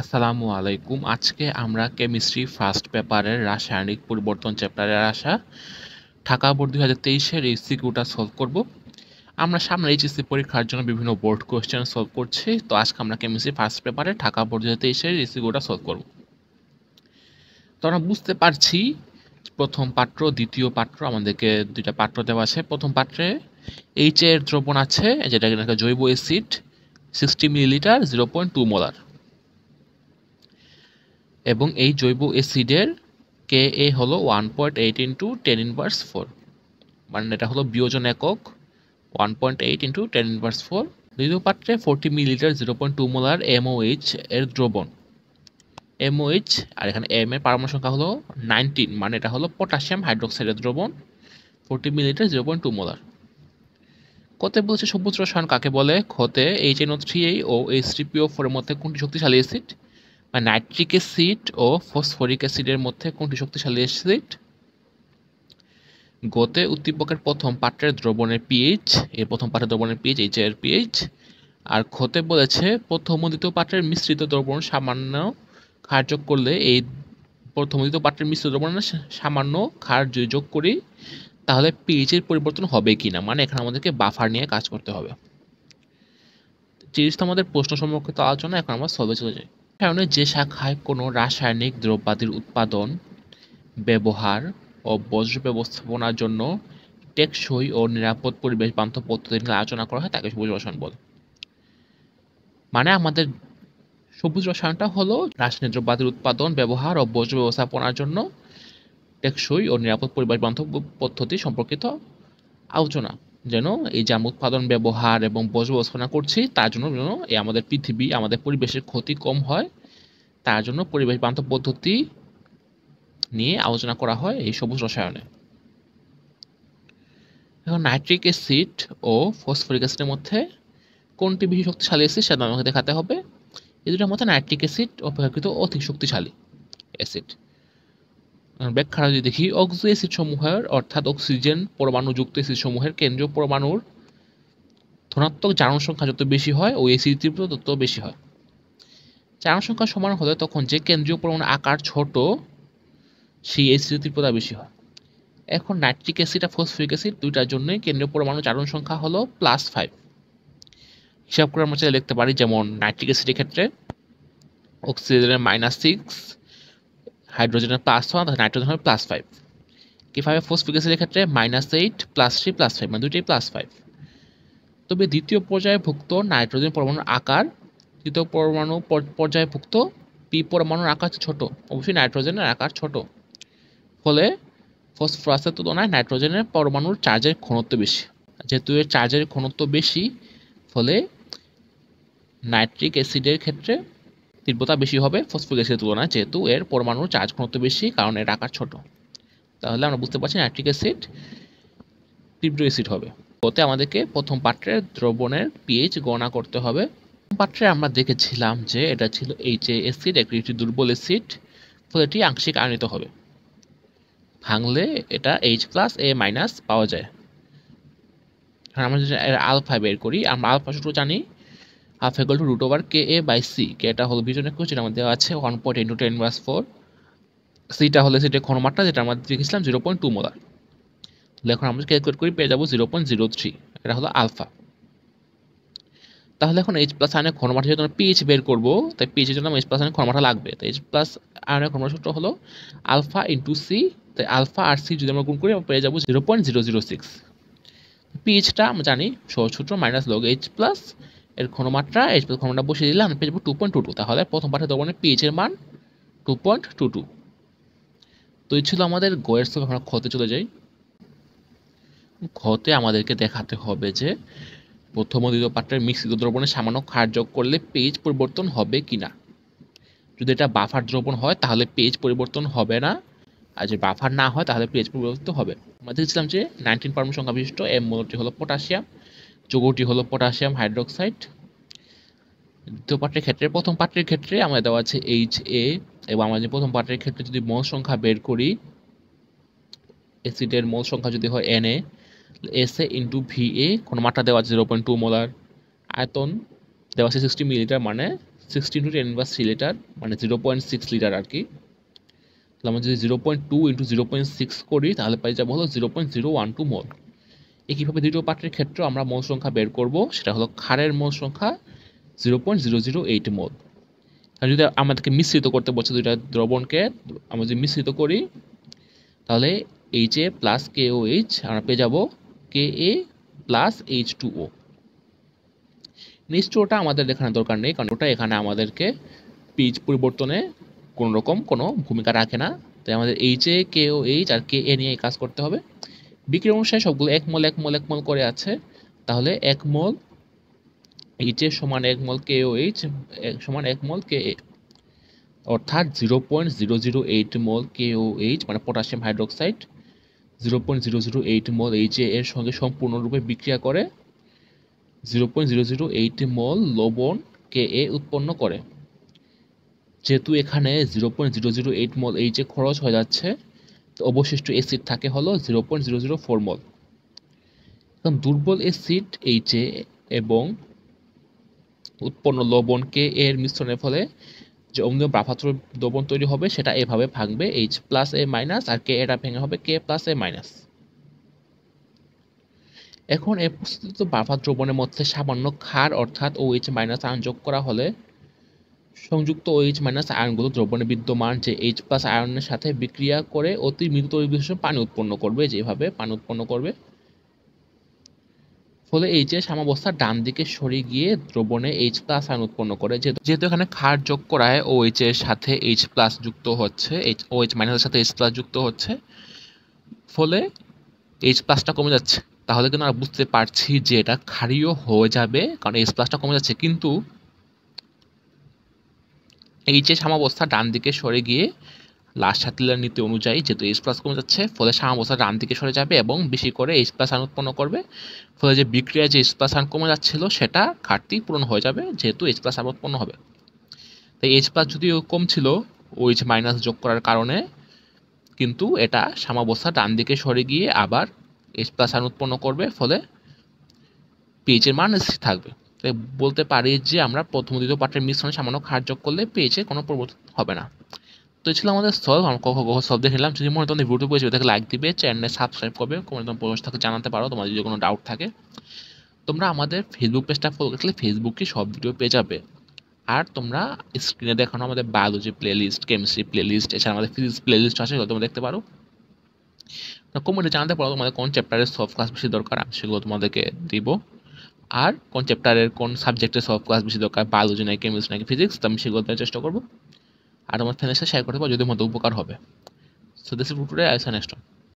আসসালামু আলাইকুম। আজকে আমরা কেমিস্ট্রি ফার্স্ট পেপারের রাসায়নিক পরিবর্তন চ্যাপ্টারের আসা ঢাকা বোর্ড 2023-এর এমসিকিউটা সলভ করব। আমরা সামনে এইচএসসি পরীক্ষার জন্য বিভিন্ন বোর্ড কোয়েশ্চেন সলভ করছি, তো আজকে আমরা কেমিস্ট্রি ফার্স্ট পেপারে ঢাকা বোর্ড 2023-এর এমসিকিউটা সলভ করব। তো আমরা বুঝতে পারছি প্রথম পাত্র দ্বিতীয় পাত্র আমাদেরকে দুইটা পাত্র দেওয়া আছে। প্রথম পাত্রে এইচ এর দ্রবণ আছে, যেটা একটা জৈব অ্যাসিড 60 মিলিলিটার 0.2 মোলার, এবং এই জৈব অ্যাসিডের কে এ হলো 1.8 ইন্টু 10^4, মানে এটা হলো বিয়োজন একক 1.8 ইন্টু 10^4। দ্বিতীয় পাত্রে 40 মিলিলিটার 0.2 মোলার এমওএইচ এর দ্রবণ, এমওএইচ, আর এখানে এম এর পারমাণু সংখ্যা হলো 19, মানে এটা হলো পটাশিয়াম হাইড্রোক্সাইডের দ্রবণ 40 মিলিলিটার 0.2 মোলার। কতে বলছে সবুজ রসায়ন কাকে বলে? খতে HNO3 ও H3PO4 এর মধ্যে কোনটি শক্তিশালী অ্যাসিড? নাইট্রিক অ্যাসিড ও ফসফরিক অ্যাসিডের মধ্যে কোনটি শক্তিশালী অ্যাসিড? গতে উদ্দীপকের প্রথম পাত্রের দ্রবণের পিএইচ, এর প্রথম পাত্রের দ্রবণের পিএইচ এইচ এর পিএইচ। আর খতে বলেছে প্রথম ও দ্বিতীয় পাত্রের মিশ্রিত দ্রবণ সামান্য ক্ষার যোগ করলে, এই প্রথম দ্বিতীয় পাত্রের মিশ্রিত দ্রবণে সামান্য ক্ষার যোগ করি তাহলে পিএইচ এর পরিবর্তন হবে কিনা, মানে এখানে আমাদেরকে বাফার নিয়ে কাজ করতে হবে। জিনিসটা আমাদের প্রশ্ন সম্পর্কিত আলোচনা, এখন আমরা সলভে চলে যাই। কারণে যে শাখায় কোনো রাসায়নিক দ্রব্যাদির উৎপাদন, ব্যবহার ও বর্জ্য ব্যবস্থাপনার জন্য টেকসই ও নিরাপদ পরিবেশ বান্ধব পদ্ধতি নিয়ে আলোচনা করা হয় তাকে সবুজ রসায়ন বলে। মানে আমাদের সবুজ রসায়নটা হলো রাসায়নিক দ্রব্যাদির উৎপাদন, ব্যবহার ও বর্জ্য ব্যবস্থাপনার জন্য টেকসই ও নিরাপদ পরিবেশ বান্ধব পদ্ধতি সম্পর্কিত আলোচনা। যেন এই যে আমরা উৎপাদন, ব্যবহার এবং বর্জ্য ব্যবস্থাপনা করছি তার জন্য যেন এই আমাদের পৃথিবী, আমাদের পরিবেশের ক্ষতি কম হয়, তার জন্য পরিবেশ বান্ধব পদ্ধতি নিয়ে আলোচনা করা হয় এই সবুজ রসায়নে। এখন নাইট্রিক অ্যাসিড ও ফসফরিক অ্যাসিডের মধ্যে কোনটি বেশি শক্তিশালী অ্যাসিড সেটা আমাকে দেখাতে হবে। এই দুটোর মধ্যে নাইট্রিক অ্যাসিড অপেক্ষাকৃত অধিক শক্তিশালী অ্যাসিড। ব্যাখ্যা যদি দেখি, অক্সো অ্যাসিড সমূহের অর্থাৎ অক্সিজেন পরমাণুযুক্ত অ্যাসিড সমূহের কেন্দ্রীয় পরমাণুর ধনাত্মক জারণ সংখ্যা যত বেশি হয় ওই অ্যাসিড তীব্রতা তত বেশি হয়। জারণ সংখ্যা সমান হলে তখন যে কেন্দ্রীয় পরমাণুর আকার ছোট সেই অ্যাসিডের তীব্রতা বেশি হয়। এখন নাইট্রিক অ্যাসিড আর ফসফরিক অ্যাসিড দুইটার জন্যই কেন্দ্রীয় পরমাণু জারণ সংখ্যা হলো +5। হিসাব করে আমরা চাইলে লিখতে পারি, যেমন নাইট্রিক অ্যাসিডের ক্ষেত্রে অক্সিজেনের -6, হাইড্রোজেনের +1, নাইট্রোজেন হবে +5। কিভাবে? ফসফরিক অ্যাসিডের ক্ষেত্রে -8, +3, +5, মানে দুইটাই +5। তবে দ্বিতীয় পর্যায়ভুক্ত নাইট্রোজেন পরমাণুর আকার তৃতীয় পরমাণু পর্যায়ভুক্ত পি পরমাণুর আকার ছোট, অবশ্যই নাইট্রোজেনের আকার ছোট। ফলে ফসফরাসের তুলনায় নাইট্রোজেনের পরমাণুর চার্জের ঘনত্ব বেশি। যেহেতু এর চার্জের ঘনত্ব বেশি, ফলে নাইট্রিক অ্যাসিডের ক্ষেত্রে তীব্রতা বেশি হবে ফসফরিক অ্যাসিডের তুলনায়, যেহেতু এর পরমাণুর চার্জ ঘনত্ব বেশি, কারণ এর আকার ছোট। তাহলে আমরা বুঝতে পারছি নাইট্রিক অ্যাসিড তীব্র অ্যাসিড হবে। ওতে আমাদেরকে প্রথম পাত্রের দ্রবণের পিএইচ গণনা করতে হবে। প্রথম পাত্রে আমরা দেখেছিলাম যে এটা ছিল এইচ অ্যাসিড, একটি দুর্বল অ্যাসিড, ফলে এটি আংশিক আয়নিত হবে। ভাঙলে এটা H+A- পাওয়া যায়। আমরা যদি আলফা বের করি, আমরা আলফা সূত্র জানি, হাফ ইকুয়াল টু √KA/C। কে এটা হলো বিজনের কোষ, যেটা আমাদের দেওয়া আছে 1.8 × 10^4। সিটা হলো সেটা ঘনমাত্রা, যেটা আমরা দেখেছিলাম 0.2 মোলার। তাহলে এখন আমরা ক্যালকুলেট করি, পেয়ে যাবো 0.03। এটা হলো আলফা। তাহলে এখন H+ আয়নের ঘনমাত্রা যেহেতু আমরা পিএইচ বের করবো, তাই পিএইচের জন্য H+ আয়নের ঘনমাত্রা লাগবে। তাই H+ আয়নের ঘনমাত্রা সূত্র হলো আলফা ইন্টু সি। তাই আলফা আর সি যদি আমরা গুণ করি, আমরা পেয়ে যাবো 0.006। পিএইচটা আমরা জানি সহজ সূত্র -log H+, এর ঘনমাত্রা H+ ঘনমাত্রা বসিয়ে দিলে আমরা পেয়ে যাবো 2.22। তাহলে প্রথম পাঠে দ্রবণের পিএইচ এর মান 2.22। তো এই ছিল আমাদের গয়ের সব। আমরা খতে চলে যাই। খতে আমাদেরকে দেখাতে হবে যে প্রথম ও দ্বিতীয় পাত্রের মিশ্রিত দ্রবণে সামান্য ক্ষার যোগ করলে পিএইচ পরিবর্তন হবে কিনা। যদি এটা বাফার দ্রবণ হয় তাহলে পিএইচ পরিবর্তন হবে না, আর যদি বাফার না হয় তাহলে পিএইচ পরিবর্তন হবে। আমরা দেখছিলাম যে 19 পরমাণু সংখ্যা বিশিষ্ট এম মৌলটি হলো পটাশিয়াম, যৌগটি হলো পটাশিয়াম হাইড্রোক্সাইড। দ্বিতীয় পাত্রের ক্ষেত্রে, প্রথম পাত্রের ক্ষেত্রে আমাদের দেওয়া আছে HA, এবং আমরা যে প্রথম পাত্রের ক্ষেত্রে যদি মোল সংখ্যা বের করি, অ্যাসিডের মোল সংখ্যা যদি হয় Na, SA ইন্টু VA, ঘনমাত্রা দেওয়া আছে 0.2 মোলার, আয়তন দেওয়া আছে 60 মিলিলিটার, মানে 60 × 10⁻³ লিটার মানে 0.6 লিটার আর কি। তাহলে আমরা যদি 0.2 × 0.6 করি তাহলে পাই যাবো হলো 0.012 মোল। একইভাবে দ্বিতীয় পাত্রের ক্ষেত্রে আমরা মোল সংখ্যা বের করব, সেটা হলো ক্ষারের মোল সংখ্যা 0.008 মোল। আর যদি আমাদেরকে মিশ্রিত করতে বলছে দুইটা দ্রবণকে, আমরা যদি মিশ্রিত করি তাহলে HA প্লাস KOH আমরা পেয়ে যাব KA প্লাস H2O। H2O আমাদের এখানে দরকার নেই, কারণ ওটা এখানে আমাদেরকে পিএইচ পরিবর্তনে কোনো রকম কোনো ভূমিকা রাখে না। তাই আমাদের HA KOH আর KA নিয়ে কাজ করতে হবে। বিক্রিয়া অনুসারে সবগুলো 1 মোল 1 মোল 1 মোল করে আছে, তাহলে 1 মোল HA সমান 1 মোল KOH সমান 1 মোল KA, অর্থাৎ 0.008 মোল KOH মানে পটাশিয়াম হাইড্রোক্সাইড 0.008 মোল HA এর সঙ্গে সম্পূর্ণরূপে বিক্রিয়া করে 0.008 মোল লবণ KA উৎপন্ন করে। যেহেতু এখানে 0.008 মোল HA খরচ হয়ে যাচ্ছে, তো অবশিষ্ট অ্যাসিড থাকে হলো 0.004 মোল। এখন দুর্বল অ্যাসিড HA এবং উৎপন্ন লবণ KA এর মিশ্রণের ফলে যে অম্লীয় বাফাত্র দ্রবণ তৈরি হবে সেটা এভাবে ভাঙবে H+A- আর K এটা ভেঙে হবে K+A-। এখন এই প্রস্তুত বাফার দ্রবণের মধ্যে সামান্য ক্ষার অর্থাৎ OH- আয়ন যোগ করা হলে সংযুক্ত OH- আয়নগুলো দ্রবণে বিদ্যমান যে H+ আয়নের সাথে বিক্রিয়া করে অতি মৃদু তড়িৎ বিশেষ পানি উৎপন্ন করবে, যেভাবে পানি উৎপন্ন করবে। ফলে এই যে সাম্যাবস্থা ডান দিকে সরে গিয়ে দ্রবণে H+ আয়ন উৎপন্ন করে। যেহেতু এখানে ক্ষার যোগ করায় OH এর সাথে H+ যুক্ত হচ্ছে, OH- এর সাথে H+ যুক্ত হচ্ছে, ফলে H+টা কমে যাচ্ছে। তাহলে কিন্তু আমরা বুঝতে পারছি যে এটা ক্ষারীয় হয়ে যাবে, কারণ H+টা কমে যাচ্ছে। কিন্তু এই যে সাম্যাবস্থা ডান দিকে সরে গিয়ে লাস্ট সাতিলার নীতি অনুযায়ী যেহেতু H+ কমে যাচ্ছে, ফলে সাম্যাবস্থা ডান দিকে সরে যাবে এবং বেশি করে H+ আয়ন উৎপন্ন করবে। ফলে যে বিক্রিয়ায় যে H+ আয়ন কমে যাচ্ছিল সেটা ঘাটতি পূরণ হয়ে যাবে, যেহেতু H+ আয়ন উৎপন্ন হবে। তাই H+ যদিও কম ছিল OH- যোগ করার কারণে, কিন্তু এটা সাম্যাবস্থা ডান দিকে সরে গিয়ে আবার H+ আয়ন উৎপন্ন করবে, ফলে pH এর মান স্থির থাকবে। তাই বলতে পারি যে আমরা প্রথম ও দ্বিতীয় পাত্রের মিশ্রণে সামান্য ক্ষার যোগ করলে pH এর কোনো পরিবর্তন হবে না। তো এই ছিল আমাদের সলভ। আমরা সলভ দেখে নিলাম। যদি মনে হয় তোমাদের ভিডিও পেয়েছে তাহলে লাইক দিবে, চ্যানেলে সাবস্ক্রাইব করবে, কোনো প্রশ্ন থাকে জানাতে পারো, তোমাদের যদি কোনো ডাউট থাকে। তোমরা আমাদের ফেসবুক পেজটা ফলো করলে ফেসবুকে সব ভিডিও পেয়ে যাবে। আর তোমরা স্ক্রিনে দেখানো আমাদের বায়োলজি প্লেলিস্ট, কেমিস্ট্রি প্লেলিস্ট, এছাড়া আমাদের ফিজিক্স প্লেলিস্ট আছে, সেগুলো তোমরা দেখতে পারো। কমেন্টে জানাতে পারো তোমাদের কোন চ্যাপ্টারের সলভ ক্লাস বেশি দরকার, আমি সেগুলো তোমাদেরকে দিব। আর কোন চ্যাপ্টারের কোন সাবজেক্টের সলভ ক্লাস বেশি দরকার, বায়োলজি নাকি কেমিস্ট্রি নাকি ফিজিক্স, তো আমি সেগুলো দেওয়ার চেষ্টা করবো। আর আমার ফ্রেন্ডের সাথে শেয়ার করতে পারো যদি মতো উপকার হবে। So this is today, I see next.